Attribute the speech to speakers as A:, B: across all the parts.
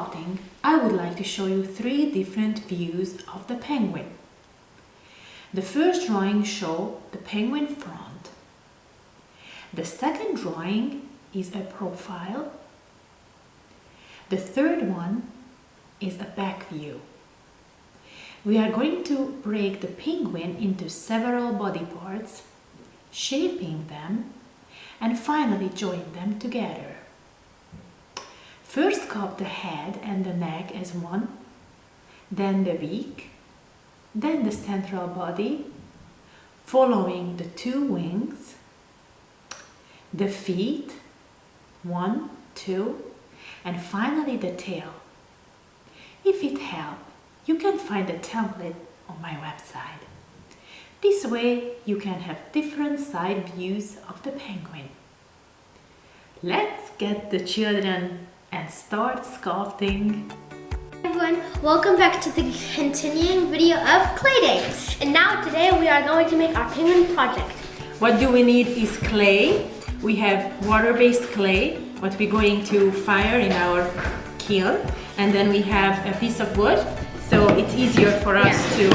A: sculpting, I would like to show you 3 different views of the penguin. The first drawing shows the penguin front. The second drawing is a profile. The third one is a back view. We are going to break the penguin into several body parts, shaping them, and finally join them together. First sculpt the head and the neck as one, then the beak, then the central body, following the 2 wings, the feet, 1, 2, and finally the tail. If it helps, you can find a template on my website. This way you can have different side views of the penguin. Let's get the children and start sculpting.
B: Hey everyone, welcome back to the continuing video of Claydate. And now today we are going to make our penguin project.
A: What do we need is clay. We have water-based clay, what we're going to fire in our kiln. And then we have a piece of wood, so it's easier for us to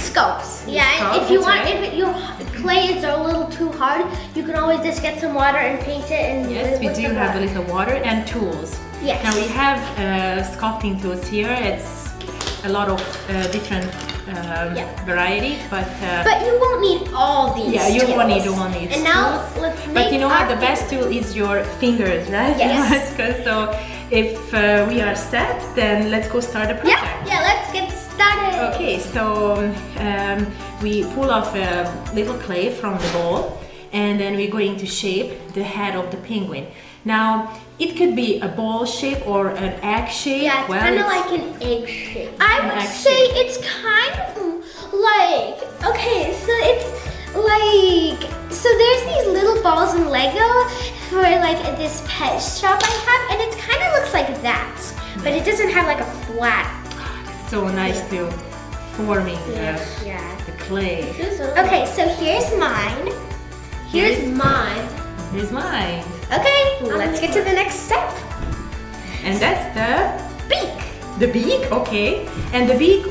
B: sculpt. Yeah, and if you want, if your clay is a little too hard, you can always just get some water and paint it. And
A: yes, we do have a little water and tools.
B: Yes.
A: Now we have sculpting tools here. It's a lot of different variety, but
B: you won't need all these.
A: Yeah, you
B: tools.
A: won't need all these.
B: And now let's make.
A: But you know what? The best tool is your fingers, right?
B: Yes.
A: So if we are set, then let's go start the project.
B: Yeah, let's get started.
A: Okay, so we pull off a little clay from the bowl, and then we're going to shape the head of the penguin. Now, it could be a ball shape or an egg shape.
B: Yeah, it's kind of like an egg shape. I would say it's kind of like, okay, so it's like, so there's these little balls in Lego for like this pet shop I have, and it kind of looks like that, but it doesn't have like a flat.
A: It's so nice to forming the clay.
B: Okay, so here's mine. Here's mine.
A: Here's mine.
B: Okay, let's get to the next step.
A: And that's the
B: beak.
A: The beak, okay. And the beak,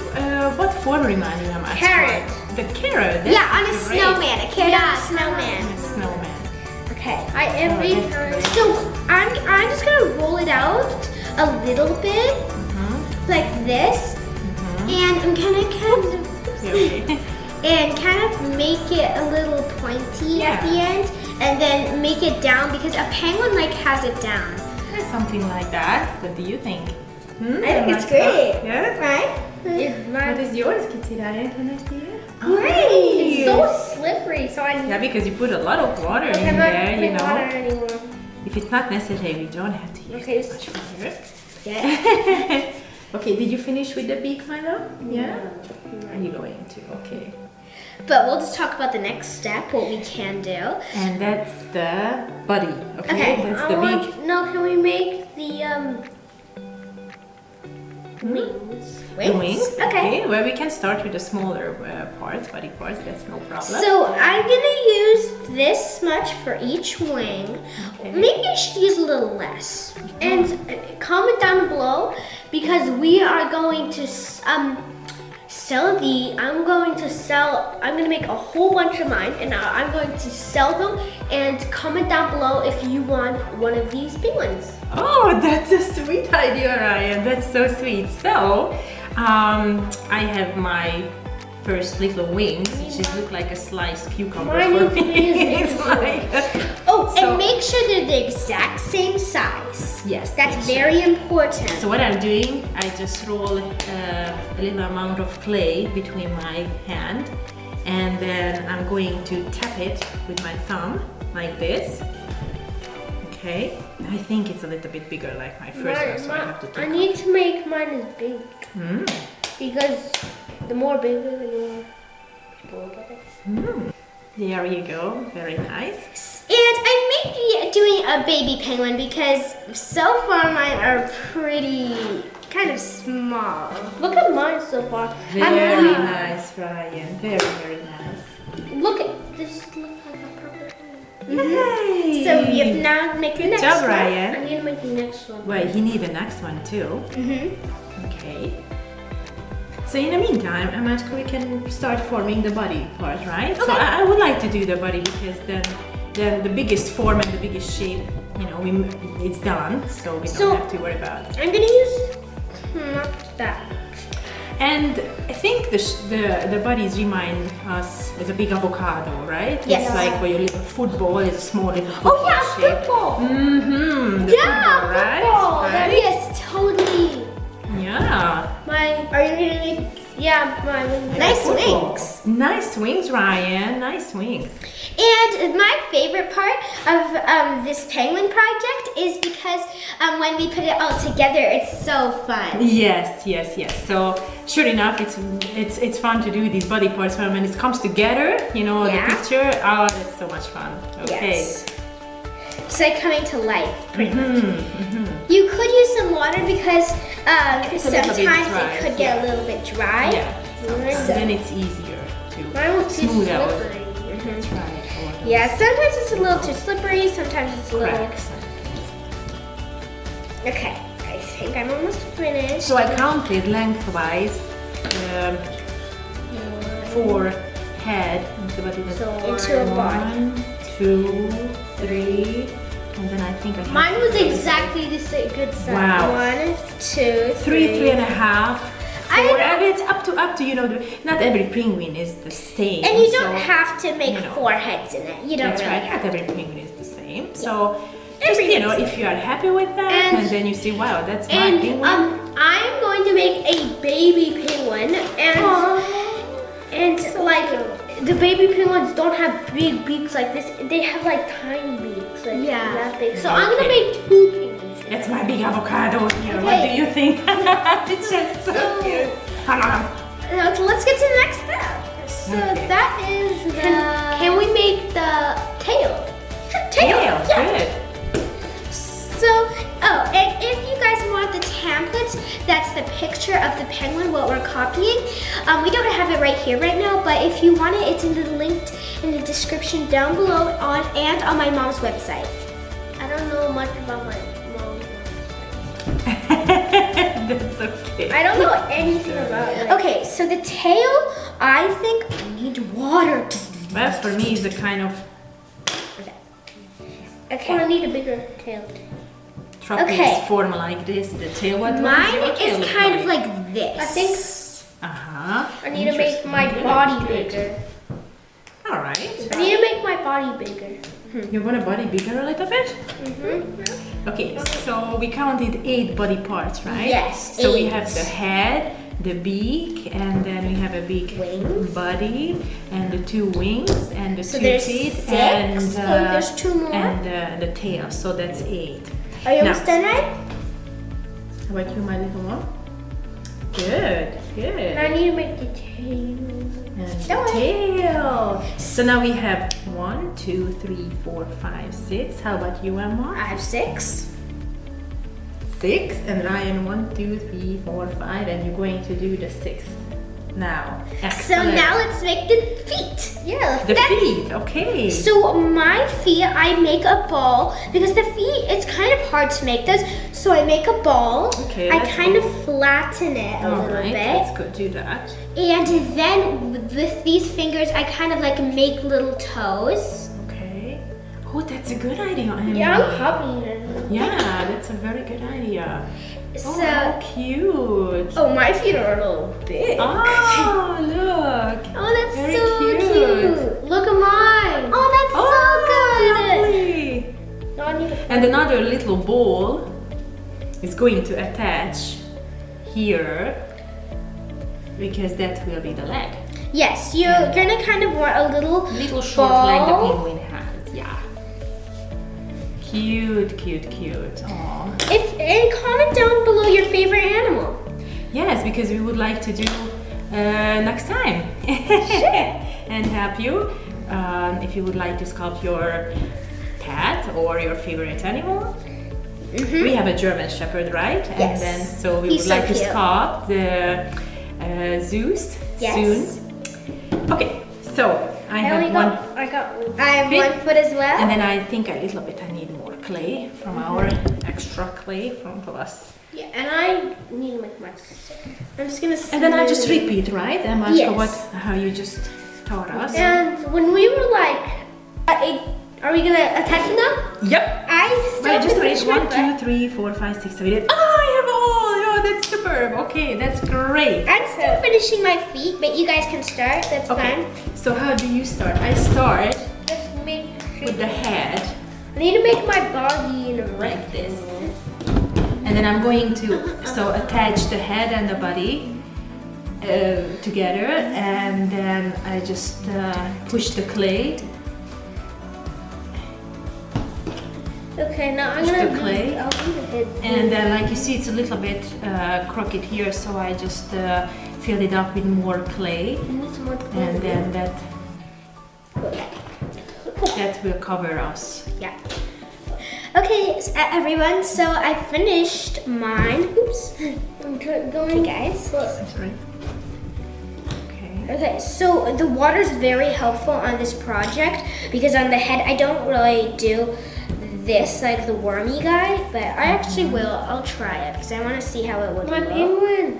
A: what form reminds me of?
B: Carrot.
A: The carrot.
B: Yeah, on a snowman. A carrot on a snowman.
A: A snowman.
B: Okay, I am ready. So I'm just gonna roll it out a little bit, like this, and I'm gonna kind of make it a little pointy at the end, and then make it down because a penguin like has it down.
A: Something like that. What do you think?
B: I think it's great.
A: Yeah?
B: Right?
A: What is yours, Kitty Ryan? Can I see it?
B: Great! It's so slippery, so
A: yeah, because you put a lot of water in there, you know.
B: Water anymore.
A: If it's not necessary, we don't have to use much water.
B: Yeah.
A: Okay, did you finish with the beak, Milo? Yeah? Are you going to? Okay.
B: But we'll just talk about the next step, what we can do.
A: And that's the body, okay? That's the beak.
B: No, can we make the wings?
A: The wings? Okay. Well, we can start with the smaller parts, body parts, that's no problem.
B: So I'm gonna use this much for each wing. Okay. Maybe I should use a little less. And comment down below, because we are going to I'm gonna make a whole bunch of mine, and I'm going to sell them, and comment down below if you want one of these penguins.
A: Oh, that's a sweet idea, Ryan. That's so sweet. So, I have my first little wings, which just look like a sliced cucumber for me. It's like,
B: and make sure they're the exact same size.
A: Yes.
B: That's very important.
A: So what I'm doing, I just roll a little amount of clay between my hand, and then I'm going to tap it with my thumb, like this. Okay. I think it's a little bit bigger like my first one, so I have to take
B: need to make mine as big. Because the more bigger, the more people will get it.
A: There you go. Very nice.
B: And I may be doing a baby penguin because so far mine are pretty kind of small. Look at mine so far.
A: Very nice, Ryan. Very, very nice.
B: Look at this. Look like a purple penguin.
A: Yay!
B: So you have now make your
A: Good
B: next
A: job,
B: one.
A: Ryan.
C: I need to make the next one.
A: Well, he needs the next one too.
B: Mm-hmm.
A: Okay. So in the meantime, we can start forming the body part, right? So I would like to do the body because then the biggest form and the biggest shape, you know, it's done, so we don't have to worry about it.
B: I'm gonna use not that.
A: And I think the bodies remind us as a big avocado, right?
B: Yes.
A: It's like where your little football is a small little football
B: Oh yeah,
A: shape.
B: football.
A: Mm-hmm.
B: Yeah,
A: right?
B: football.
A: Right?
B: Yes, totally.
A: Yeah.
C: Are you gonna make? Yeah, my wings.
B: Nice
A: Football.
B: wings.
A: Nice wings, Ryan. Nice wings.
B: And my favorite part of this penguin project is because when we put it all together, it's so fun.
A: Yes. So sure enough, it's fun to do these body parts when it comes together. You know,
B: Yeah.
A: the picture. Oh, that's so much fun. Okay.
B: Yes. It's like coming to life, pretty much.
A: Mm-hmm.
B: You could use some water because
A: It's a little bit
B: sometimes
A: dry,
B: it could get a little bit dry.
A: Yeah.
B: So-
A: Then it's easier to
C: Mine was too
A: smooth out.
C: slippery.
A: That's right.
B: Yeah, sometimes it's a little too slippery, sometimes it's a little...
A: Cracks.
B: Okay, I think I'm almost finished.
A: So I counted lengthwise 4 head
B: Into a body.
A: 1, 2, 3, and then I think I have
C: Mine was exactly the same good size.
A: Wow.
B: 1, 2,
A: 3 and a half.
B: I
A: 4.
B: know.
A: And it's up to you know. Not every penguin is the same.
B: And you
A: so-
B: don't have to make
A: you know.
B: 4 heads in it. You don't
A: That's
B: really
A: right.
B: have
A: Not
B: to.
A: every penguin is the same. So just
B: Every
A: you know,
B: penguin.
A: if you are happy with that,
B: And-
A: and then you see, wow, that's my
C: And
A: penguin.
C: I'm going to make a baby penguin, and like the baby penguins don't have big beaks like this. They have like tiny beaks, like
B: Yeah.
C: that big. So I'm gonna
A: Okay.
C: make 2 penguins.
A: That's my big avocado here. What
B: Okay.
A: do you think? It's just so cute.
B: Okay, let's get to the next step. So
A: Okay.
B: that is the...
C: Can we make the tail?
A: Tail,
B: Yeah.
A: good.
B: So, and if you guys want the template, that's the picture of the penguin, what we're copying. We don't have it right here right now, but if you want it, it's in the linked in the description down below and on my mom's website.
C: I don't know much about my mom.
A: That's okay.
C: I don't know anything about it.
B: Okay, so the tail, I think I need water.
A: Well, for me, it's a kind of
C: I
B: Okay.
C: need a bigger tail.
A: trapeze
B: Okay.
A: form like this. The tail, what
B: Mine
A: your tail
B: is
A: look
B: kind of like this.
C: I think
A: Uh-huh.
C: I need to make my
A: Interesting.
C: body
A: Good.
C: bigger.
A: All right.
C: I need to make my body bigger.
A: You want a body bigger a little bit?
C: Mm-hmm.
A: Okay, so we counted 8 body parts, right?
B: Yes,
A: So we
B: 8.
A: have the head, the beak, and then we have a big
B: Wings.
A: body, and the 2 wings, and the
B: So
A: 2
B: there's
A: feet,
B: 6.
A: and
B: There's 2 more.
A: and the tail. So that's 8.
B: Are you
A: Now-
B: almost done, right?
A: How about you, my little one? Good, good.
C: And I need to make the tail.
A: And the
B: Don't
A: tail. So now we have 1, 2, 3, 4, 5, 6. How about you, Emma?
B: I have 6.
A: 6, and Ryan 1, 2, 3, 4, 5, and you're going to do the 6th now.
B: So
A: Excellent.
B: now let's make the feet. Yeah.
A: The feet, okay.
B: So my feet, I make a ball because the feet, it's kind of hard to make those. So I make a ball.
A: Okay,
B: I
A: let's
B: kind
A: go.
B: of flatten it a
A: All
B: little
A: right,
B: bit.
A: let's go do that.
B: And then with these fingers, I kind of like make little toes.
A: Okay. Oh, that's a good idea, Emma.
C: Yeah, I'm copying it.
A: Yeah, that's a very good idea.
B: So,
A: Oh, how cute.
B: oh, my feet are a little big.
A: Oh, look.
B: Oh, that's
A: Very
B: so
A: cute.
B: cute.
C: Look at mine.
B: Oh, that's so good.
A: Lovely.
C: Now I need to
A: And another little ball is going to attach here because that will be the leg.
B: Yes, you're gonna kind of want a little
A: Little short leg the
B: ball.
A: penguin has. Yeah. Cute, cute, cute. Aww.
B: And comment down below your favorite animal.
A: Yes, because we would like to do next time. And help you if you would like to sculpt your pet or your favorite animal. We have a German Shepherd, right?
B: Mm-hmm. Yes.
A: And then so we
B: He's
A: would
B: so
A: like to
B: cute.
A: sculpt the Zeus
B: Yes.
A: soon. Okay, so I have one.
C: I got one.
B: I have
A: Fit.
B: 1 foot as well.
A: And then I think a little bit I need more clay from our extra clay from plus.
C: Yeah, and I need to make my. I'm just gonna.
A: And then I just
C: smooth it.
A: repeat, right? Emma,
C: Yes.
A: how you just taught us.
C: And when we were like, are we gonna attach it now?
A: Yep.
B: I
A: Wait, just wait.
B: finished my
A: 1, 2, 3, 4, 5, 6, 7, 8. Oh, I have all. Oh, that's superb. Okay, that's great.
B: I'm still finishing my feet, but you guys can start. That's
A: Okay.
B: fine.
A: So how do you start? I start
B: Just make
A: with the head
C: I need to make my body in a
A: like this, and then I'm going to attach the head and the body together, and then I just push the clay.
C: Okay, now I'm
A: Push
C: gonna
A: the clay.
C: I'll do the head.
A: And then, like you see, it's a little bit crooked here, so I just fill it up with more clay,
C: I need some more clay.
A: and then that will cover us.
B: Yeah. Okay, everyone. So I finished mine. Oops.
C: I'm
B: Okay,
C: going.
B: guys.
A: Sorry. Okay.
B: Okay, so the water is very helpful on this project because on the head I don't really do this like the wormy guy, but I actually will. I'll try it because I want to see how it would
C: My
B: look.
C: penguin.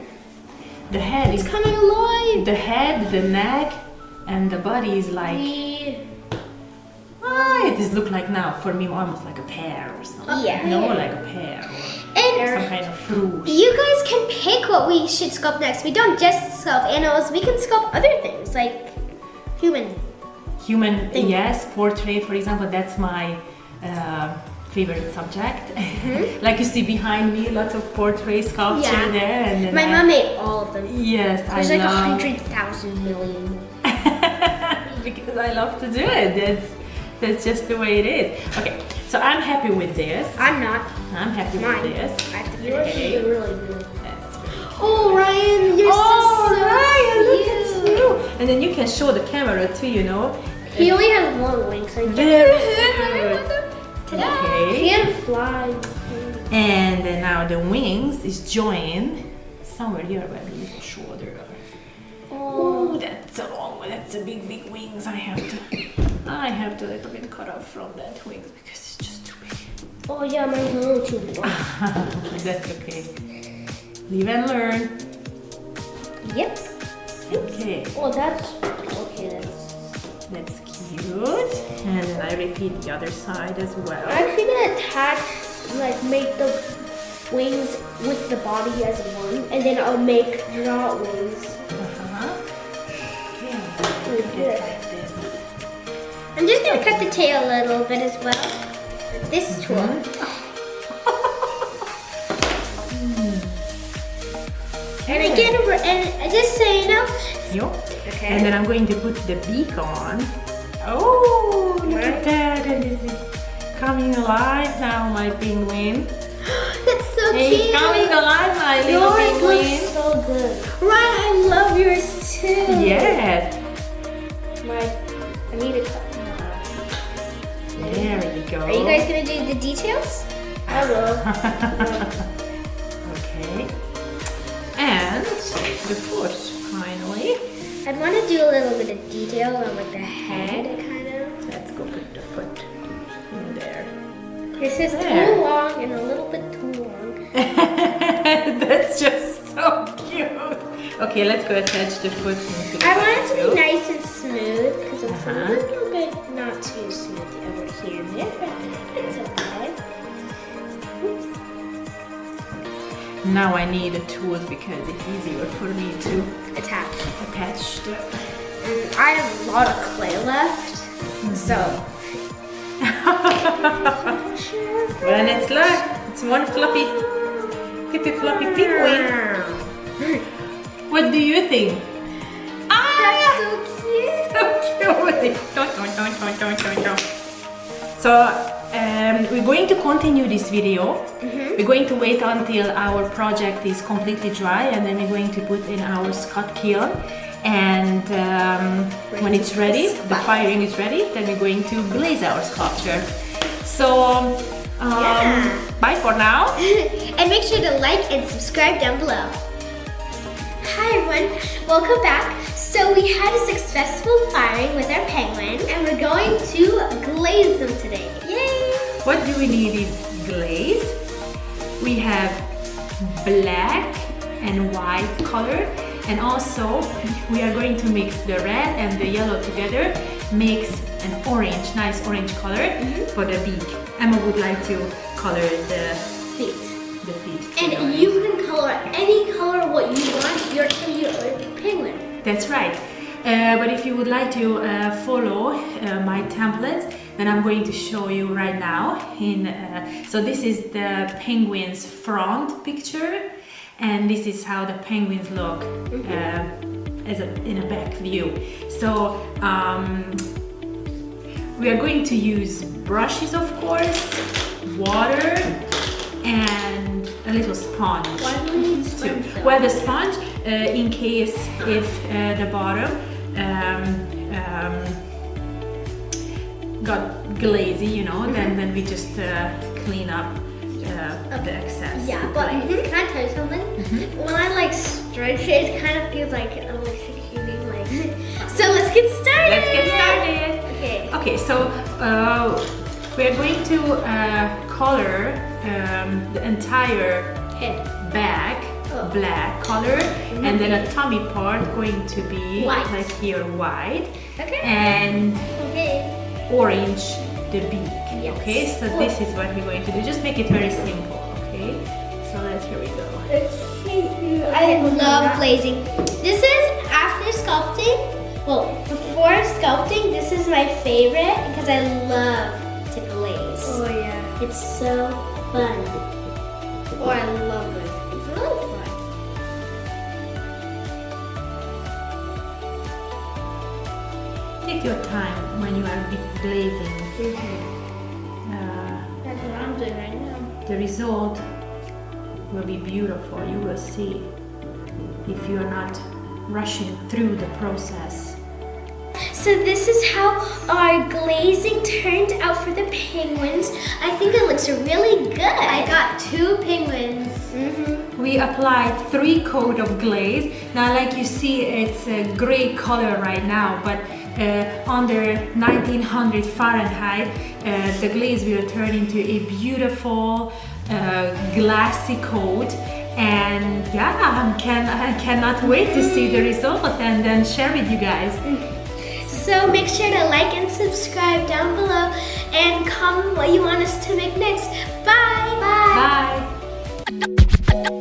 A: The head is
B: Coming alive.
A: the head, the neck, and the body is like. It does look like now for me almost like a pear or something.
B: Yeah.
A: No, like a pear or
B: And
A: some kind of fruit.
B: you guys can pick what we should sculpt next. We don't just sculpt animals. We can sculpt other things like human.
A: Human, yes, portrait, for example, that's my favorite subject. Like you see behind me, lots of portrait sculpture
B: Yeah.
A: there. And then
B: My mom made all of them.
A: Yes,
B: There's
A: I
B: like
A: love
B: 100,000 million.
A: because I love to do it. That's just the way it is. Okay, so I'm happy with this.
B: I'm not.
A: I'm happy
B: Mine.
A: with this.
B: I have to
C: Yours
B: finish.
C: is really good.
A: That's very
B: Oh, Ryan, you're
A: Oh,
B: so
A: Ryan, look
B: cute.
A: at you. And then you can show the camera too, you know.
C: He only has one wing, so he
A: Very good.
C: he
A: Okay.
C: can fly.
A: And then now the wings is joined somewhere here where the little shoulder. Oh, that's a long one. That's a big wings. I have to little bit cut off from that wings because it's just too big.
C: Oh yeah, mine's a little too long.
A: That's okay. Live and learn.
B: Yep.
A: Okay.
C: Oh, that's okay.
A: That's cute. And then I repeat the other side as well.
C: I'm actually gonna attach, like, make the wings with the body as one, and then I'll make draw wings.
A: Okay.
C: Like this.
A: Like this.
B: I'm just gonna cut the tail a little bit as well. With this tool. And again, and just so you know,
A: Yo.
B: okay.
A: And then I'm going to put the beak on. Oh, look at that. And this is coming alive now, my penguin.
B: That's so
A: It's
B: cute.
A: coming alive, my little
C: Yours
A: penguin.
C: looks so good.
B: Right, I love yours too.
A: Yes.
C: I need to cut.
A: There we go.
B: Are you guys gonna do the details?
C: I will.
A: Okay. And the foot, finally.
B: I'd want to do a little bit of detail on like the head, kind of.
A: Let's go put the foot in there.
B: This is
A: There.
B: too long and a little bit too long.
A: That's just so cute. Okay, let's go attach the foot into the
B: I want it to
A: foot.
B: be nice and smooth because it's a
A: Uh-huh.
B: little bit not too smooth over here and there, but it's okay.
A: Now I need the tools because it's easier for me to
B: Attach.
A: attach the...
B: And I have a lot of clay left, so.
A: When it's like, it's one fluffy floppy penguin. What do you think?
B: That's so cute.
A: So cute. So we're going to continue this video. We're going to wait until our project is completely dry, and then we're going to put in our Scott kiln. And when it's ready, the firing is ready, then we're going to glaze our sculpture. So bye for now.
B: And make sure to like and subscribe down below. Hi everyone, welcome back. So we had a successful firing with our penguin.
A: what do we need is glaze. We have black and white color, and also we are going to mix the red and the yellow together, makes an orange, nice orange color for the beak. Emma would like to color the
C: Feet.
A: feet.
C: And you can color any color what you want. You're a penguin.
A: That's right. But if you would like to follow my templates, then I'm going to show you right now. So this is the penguin's front picture, and this is how the penguins look in a back view. So we are going to use brushes, of course, water, and a little sponge.
C: Why do we need sponge?
A: Well, the sponge, in case if the bottom got glazy, you know, then we just clean up the excess.
C: Yeah, but can I tell you something? When I like stretch it, it kind of feels like I'm like succeeding. Like, so let's get started.
A: Let's get started.
C: Okay.
A: Okay, so we're going to color the entire
C: Head.
A: back black color, and then a tummy part going to be
C: White.
A: like here white,
C: Okay.
A: and
C: Okay.
A: orange the beak.
C: Yes.
A: Okay, so this is what we're going to do. Just make it very simple. Okay, so here we go.
B: I love glazing. This is after sculpting. Well, before sculpting, this is my favorite because I love to glaze.
C: Oh yeah.
B: It's so fun.
C: Oh, I love it. It's really fun.
A: Take your time when you are glazing.
C: That's what I'm doing right now.
A: The result will be beautiful. You will see if you are not rushing through the process.
B: So this is how our glazing turned out for the penguins. I think it looks really good.
C: I got 2 penguins.
A: We applied 3 coat of glaze. Now, like you see, it's a gray color right now, but under 1900 Fahrenheit, the glaze will turn into a beautiful glassy coat. And yeah, I cannot wait to see the result and then share with you guys.
B: So make sure to like and subscribe down below and comment what you want us to make next. Bye!
A: Bye!